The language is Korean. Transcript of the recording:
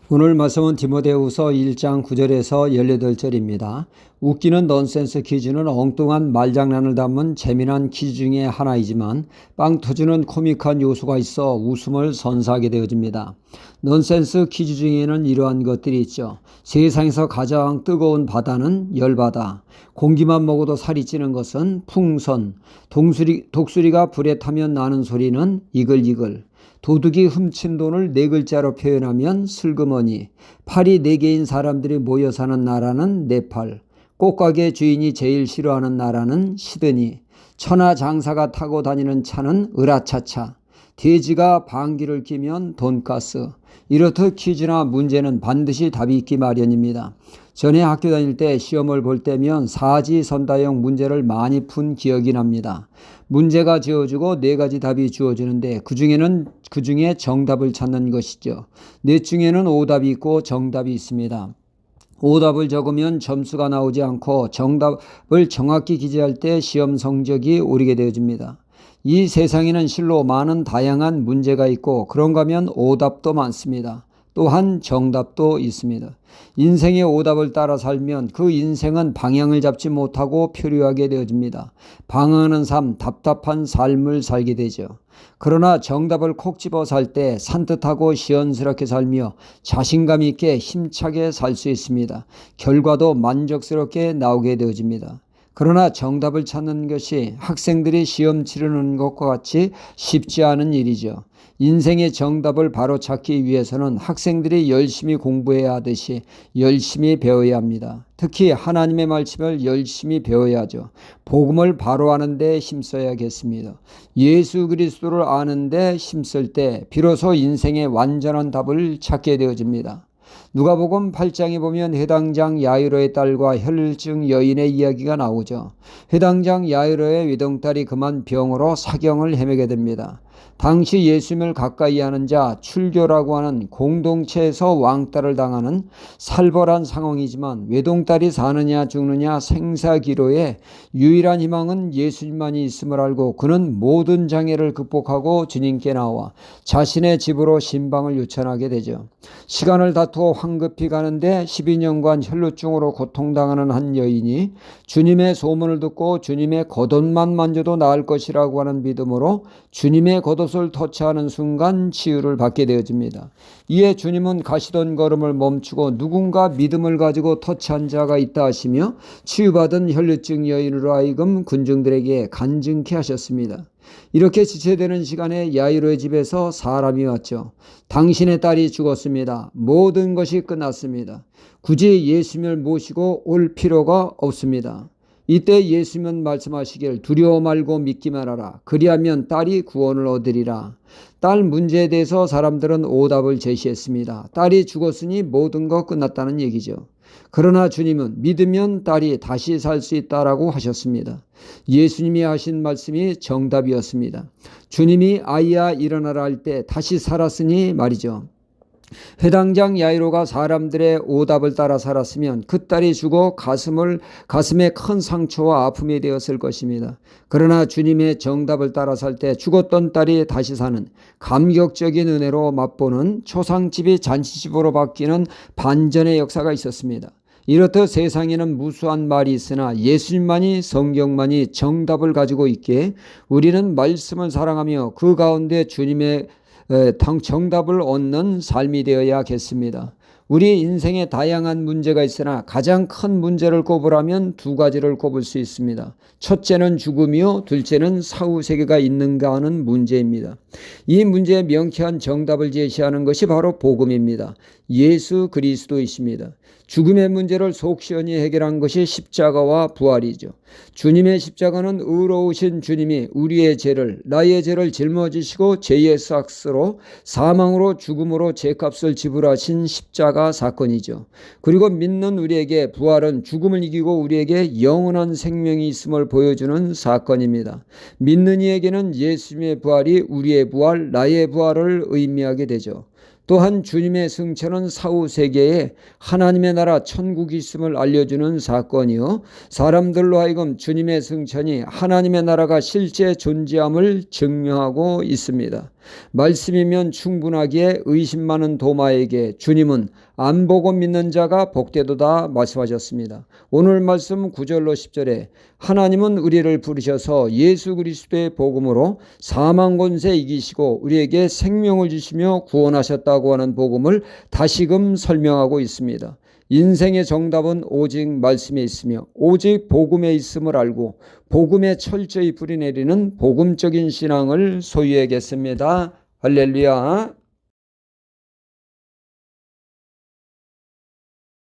오늘 말씀은 디모데후서 1장 9절에서 18절입니다. 웃기는 넌센스 퀴즈는 엉뚱한 말장난을 담은 재미난 퀴즈 중에 하나이지만 빵 터지는 코믹한 요소가 있어 웃음을 선사하게 되어집니다. 넌센스 퀴즈 중에는 이러한 것들이 있죠. 세상에서 가장 뜨거운 바다는 열바다. 공기만 먹어도 살이 찌는 것은 풍선. 독수리가 불에 타면 나는 소리는 이글이글. 도둑이 훔친 돈을 4글자로 표현하면 슬그머니. 팔이 4개인 사람들이 모여 사는 나라는 네팔. 꽃가게 주인이 제일 싫어하는 나라는 시드니. 천하장사가 타고 다니는 차는 으라차차. 돼지가 방귀를 뀌면 돈가스. 이렇듯 퀴즈나 문제는 반드시 답이 있기 마련입니다. 전에 학교 다닐 때 시험을 볼 때면 사지선다형 문제를 많이 푼 기억이 납니다. 문제가 지어지고 4가지 답이 주어지는데 그중에 정답을 찾는 것이죠. 넷 중에는 오답이 있고 정답이 있습니다. 오답을 적으면 점수가 나오지 않고 정답을 정확히 기재할 때 시험 성적이 오르게 되어집니다. 이 세상에는 실로 많은 다양한 문제가 있고 그런가 하면 오답도 많습니다. 또한 정답도 있습니다. 인생의 오답을 따라 살면 그 인생은 방향을 잡지 못하고 표류하게 되어집니다. 방황하는 삶, 답답한 삶을 살게 되죠. 그러나 정답을 콕 집어 살 때 산뜻하고 시원스럽게 살며 자신감 있게 힘차게 살 수 있습니다. 결과도 만족스럽게 나오게 되어집니다. 그러나 정답을 찾는 것이 학생들이 시험 치르는 것과 같이 쉽지 않은 일이죠. 인생의 정답을 바로 찾기 위해서는 학생들이 열심히 공부해야 하듯이 열심히 배워야 합니다. 특히 하나님의 말씀을 열심히 배워야죠. 복음을 바로 아는 데 힘써야겠습니다. 예수 그리스도를 아는 데 힘쓸 때 비로소 인생의 완전한 답을 찾게 되어집니다. 누가복음 8장에 보면 회당장 야이로의 딸과 혈증 여인의 이야기가 나오죠. 회당장 야이로의 외동딸이 그만 병으로 사경을 헤매게 됩니다. 당시 예수님을 가까이 하는 자, 출교라고 하는 공동체에서 왕따를 당하는 살벌한 상황이지만 외동딸이 사느냐 죽느냐 생사기로에 유일한 희망은 예수님만이 있음을 알고 그는 모든 장애를 극복하고 주님께 나와 자신의 집으로 신방을 요청하게 되죠. 시간을 다투어 황급히 가는데 12년간 혈루증으로 고통당하는 한 여인이 주님의 소문을 듣고 주님의 겉옷만 만져도 나을 것이라고 하는 믿음으로 주님의 겉옷을 터치하는 순간 치유를 받게 되어집니다. 이에 주님은 가시던 걸음을 멈추고 누군가 믿음을 가지고 터치한 자가 있다 하시며 치유받은 혈루증 여인으로 하여금 군중들에게 간증케 하셨습니다. 이렇게 지체되는 시간에 야이로의 집에서 사람이 왔죠. 당신의 딸이 죽었습니다. 모든 것이 끝났습니다. 굳이 예수님을 모시고 올 필요가 없습니다. 이때 예수님은 말씀하시길 두려워 말고 믿기만 하라. 그리하면 딸이 구원을 얻으리라. 딸 문제에 대해서 사람들은 오답을 제시했습니다. 딸이 죽었으니 모든 것 끝났다는 얘기죠. 그러나 주님은 믿으면 딸이 다시 살 수 있다라고 하셨습니다. 예수님이 하신 말씀이 정답이었습니다. 주님이 아이야 일어나라 할 때 다시 살았으니 말이죠. 회당장 야이로가 사람들의 오답을 따라 살았으면 그 딸이 죽어 가슴에 큰 상처와 아픔이 되었을 것입니다. 그러나 주님의 정답을 따라 살 때 죽었던 딸이 다시 사는 감격적인 은혜로 맛보는 초상집이 잔치집으로 바뀌는 반전의 역사가 있었습니다. 이렇듯 세상에는 무수한 말이 있으나 예수님만이 성경만이 정답을 가지고 있기에 우리는 말씀을 사랑하며 그 가운데 주님의 정답을 얻는 삶이 되어야겠습니다. 우리 인생에 다양한 문제가 있으나 가장 큰 문제를 꼽으라면 2가지를 꼽을 수 있습니다. 첫째는 죽음이요, 둘째는 사후세계가 있는가 하는 문제입니다. 이 문제에 명쾌한 정답을 제시하는 것이 바로 복음입니다. 예수 그리스도이십니다. 죽음의 문제를 속 시원히 해결한 것이 십자가와 부활이죠. 주님의 십자가는 의로우신 주님이 우리의 죄를, 나의 죄를 짊어지시고 죄의 삭스로 사망으로 죽음으로 죄값을 지불하신 십자가 사건이죠. 그리고 믿는 우리에게 부활은 죽음을 이기고 우리에게 영원한 생명이 있음을 보여주는 사건입니다. 믿는 이에게는 예수님의 부활이 우리의 부활, 나의 부활을 의미하게 되죠. 또한 주님의 승천은 사후 세계에 하나님의 나라 천국이 있음을 알려주는 사건이요, 사람들로 하여금 주님의 승천이 하나님의 나라가 실제 존재함을 증명하고 있습니다. 말씀이면 충분하기에 의심 많은 도마에게 주님은 안 보고 믿는 자가 복되도다 말씀하셨습니다. 오늘 말씀 9절로 10절에 하나님은 우리를 부르셔서 예수 그리스도의 복음으로 사망 권세 이기시고 우리에게 생명을 주시며 구원하셨다고 하는 복음을 다시금 설명하고 있습니다. 인생의 정답은 오직 말씀에 있으며 오직 복음에 있음을 알고 복음에 철저히 뿌리내리는 복음적인 신앙을 소유해야겠습니다. 할렐루야.